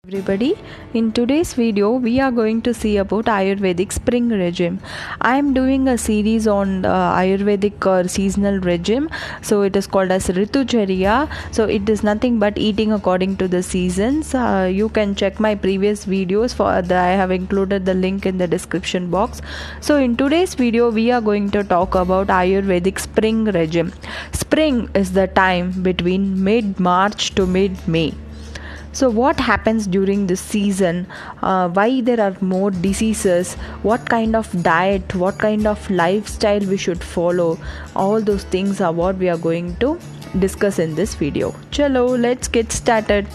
Everybody, in today's video we are going to see about Ayurvedic spring regime. I am doing a series on Ayurvedic seasonal regime, so it is called as Ritucharya. So it is nothing but eating according to the seasons. You can check my previous videos for the I have included the link in the description box. So in today's video we are going to talk about Ayurvedic spring regime. Spring is the time between mid-March to mid-May. So what happens during this season, why there are more diseases, what kind of diet, what kind of lifestyle we should follow, all those things are what we are going to discuss in this video. Chalo, let's get started.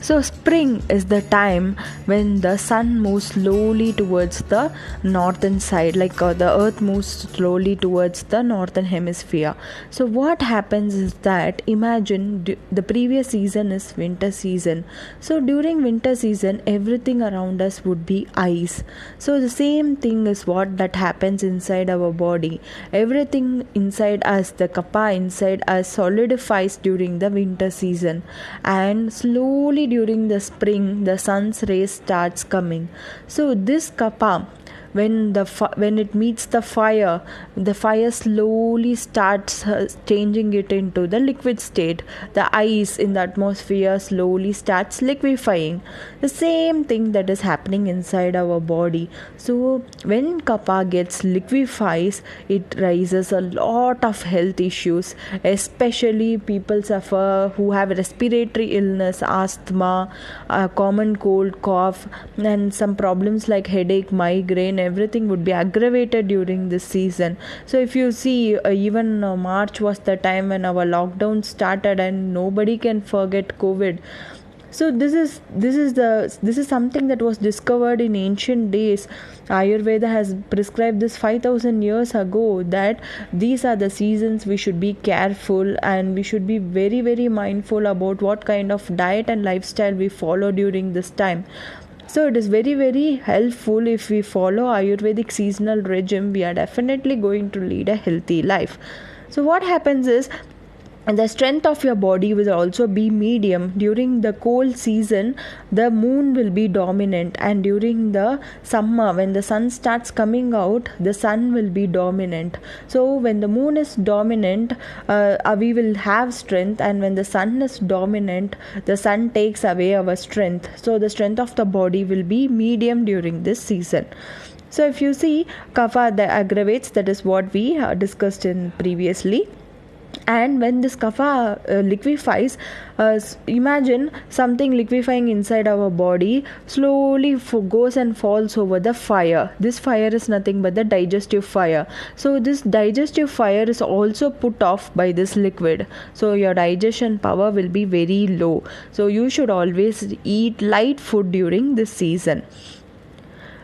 So spring is the time when the sun moves slowly towards the northern side, like the earth moves slowly towards the northern hemisphere. So what happens is that imagine the previous season is winter season. So during winter season everything around us would be ice. So the same thing is what that happens inside our body. Everything inside us, the kapha inside us solidifies during the winter season, and slowly during the spring the sun's rays starts coming. So this kapha, when it meets the fire slowly starts changing it into the liquid state. The ice in the atmosphere slowly starts liquefying. The same thing that is happening inside our body. So when kapha gets liquefies, it raises a lot of health issues, especially people suffer who have respiratory illness, asthma, common cold, cough, and some problems like headache, migraine. Everything would be aggravated during this season. So if you see, even March was the time when our lockdown started, and nobody can forget COVID. So this is something that was discovered in ancient days. Ayurveda has prescribed this 5,000 years ago, that these are the seasons we should be careful, and we should be very, very mindful about what kind of diet and lifestyle we follow during this time. So it is very, very helpful if we follow Ayurvedic seasonal regime. We are definitely going to lead a healthy life. So what happens is, the strength of your body will also be medium. During the cold season the moon will be dominant, and during the summer when the sun starts coming out, the sun will be dominant. So when the moon is dominant, we will have strength, and when the sun is dominant, the sun takes away our strength. So the strength of the body will be medium during this season. So if you see, kapha that aggravates, that is what we discussed in previously. And when this kapha liquefies, imagine something liquefying inside our body slowly goes and falls over the fire. This fire is nothing but the digestive fire. So this digestive fire is also put off by this liquid. So your digestion power will be very low. So you should always eat light food during this season.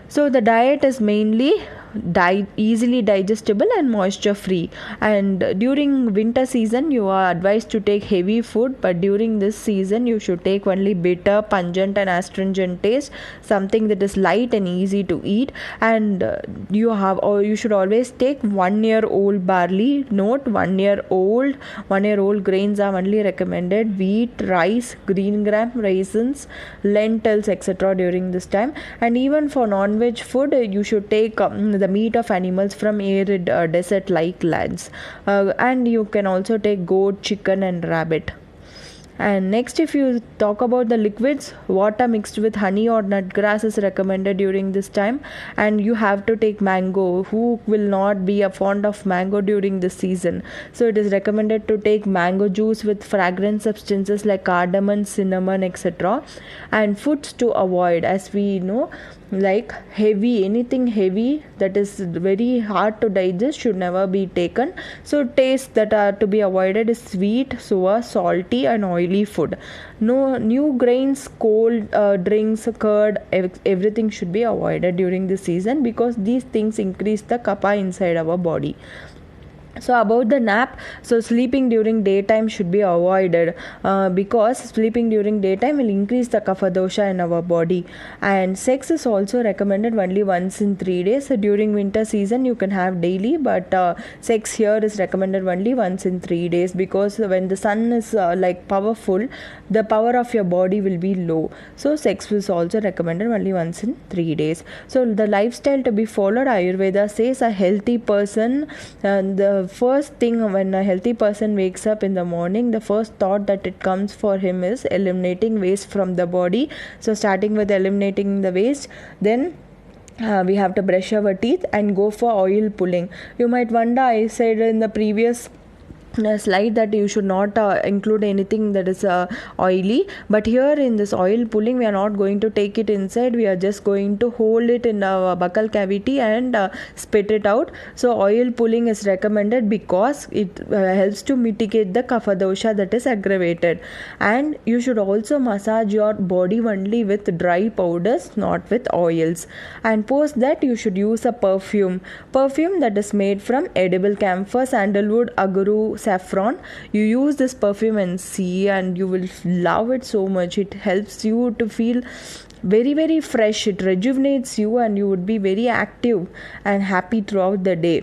So the diet is mainly easily digestible and moisture free, and during winter season you are advised to take heavy food, but during this season you should take only bitter, pungent and astringent taste, something that is light and easy to eat. And you should always take 1 year old barley. Note, 1 year old grains are only recommended: wheat, rice, green gram, raisins, lentils, etc. during this time. And even for non-veg food, you should take the meat of animals from arid desert like lands, and you can also take goat, chicken and rabbit. And next, if you talk about the liquids, water mixed with honey or nut grass is recommended during this time. And you have to take mango. Who will not be a fond of mango during this season? So it is recommended to take mango juice with fragrant substances like cardamom, cinnamon, etc. And foods to avoid, as we know, like anything heavy that is very hard to digest should never be taken. So tastes that are to be avoided is sweet, sour, salty and oily food. No new grains, cold drinks, curd, everything should be avoided during this season, because these things increase the kapha inside our body. So about the nap, so sleeping during daytime should be avoided, because sleeping during daytime will increase the kapha dosha in our body. And sex is also recommended only once in 3 days. So during winter season you can have daily, but sex here is recommended only once in 3 days, because when the sun is like powerful, the power of your body will be low. So sex is also recommended only once in 3 days. So the lifestyle to be followed, Ayurveda says a healthy person, the first thing when a healthy person wakes up in the morning, the first thought that it comes for him is eliminating waste from the body. So starting with eliminating the waste, then we have to brush our teeth and go for oil pulling. You might wonder, I said in the previous slide that you should not include anything that is oily, but here in this oil pulling we are not going to take it inside, we are just going to hold it in our buccal cavity and spit it out. So oil pulling is recommended because it helps to mitigate the kapha dosha that is aggravated. And you should also massage your body only with dry powders, not with oils. And post that you should use a perfume that is made from edible camphor, sandalwood, aguru, saffron. You use this perfume and see, and you will love it so much. It helps you to feel very, very fresh. It rejuvenates you and you would be very active and happy throughout the day.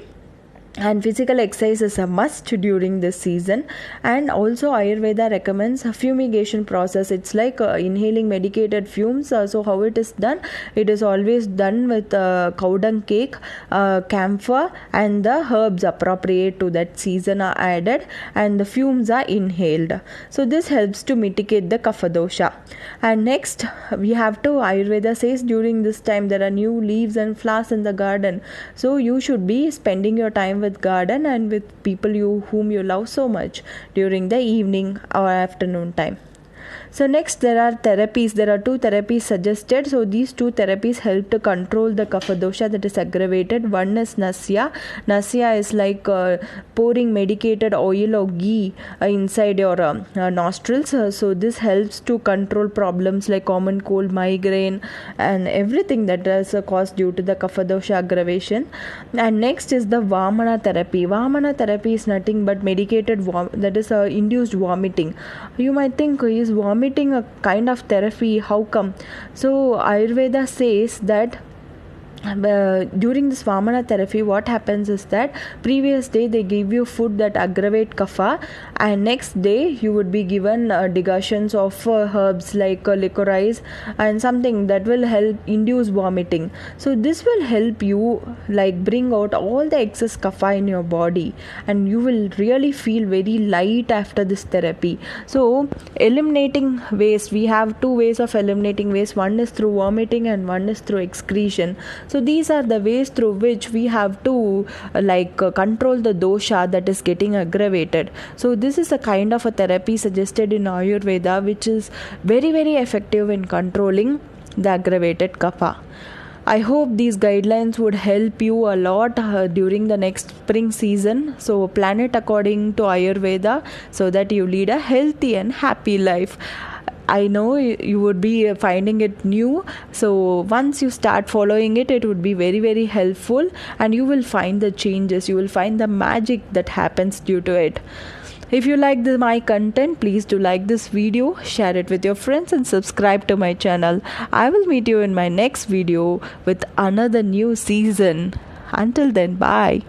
And physical exercise is a must during this season. And also Ayurveda recommends a fumigation process. It's like inhaling medicated fumes. So how it is done? It is always done with cow dung cake, camphor, and the herbs appropriate to that season are added, and the fumes are inhaled. So this helps to mitigate the kapha dosha. And next we have to, Ayurveda says during this time there are new leaves and flowers in the garden. So you should be spending your time with garden and with people whom you love so much during the evening or afternoon time. So next there are therapies. There are 2 therapies suggested. So these 2 therapies help to control the kapha dosha that is aggravated. One is nasya. Nasya is like pouring medicated oil or ghee inside your nostrils. So this helps to control problems like common cold, migraine, and everything that is caused due to the kapha dosha aggravation. And next is the vamana therapy. Vamana therapy is nothing but medicated that is induced vomiting. You might think, is vomiting a kind of therapy? How come? So Ayurveda says that during this vamana therapy, what happens is that previous day they give you food that aggravate kapha, and next day you would be given decoctions of herbs like licorice and something that will help induce vomiting. So this will help you like bring out all the excess kapha in your body, and you will really feel very light after this therapy. So eliminating waste, we have 2 ways of eliminating waste. One is through vomiting and one is through excretion. So these are the ways through which we have to control the dosha that is getting aggravated. So this is a kind of a therapy suggested in Ayurveda, which is very, very effective in controlling the aggravated kapha. I hope these guidelines would help you a lot during the next spring season. So plan it according to Ayurveda so that you lead a healthy and happy life. I know you would be finding it new. So once you start following it, it would be very, very helpful, and you will find the changes. You will find the magic that happens due to it. If you like my content, please do like this video, share it with your friends, and subscribe to my channel. I will meet you in my next video with another new season. Until then, bye.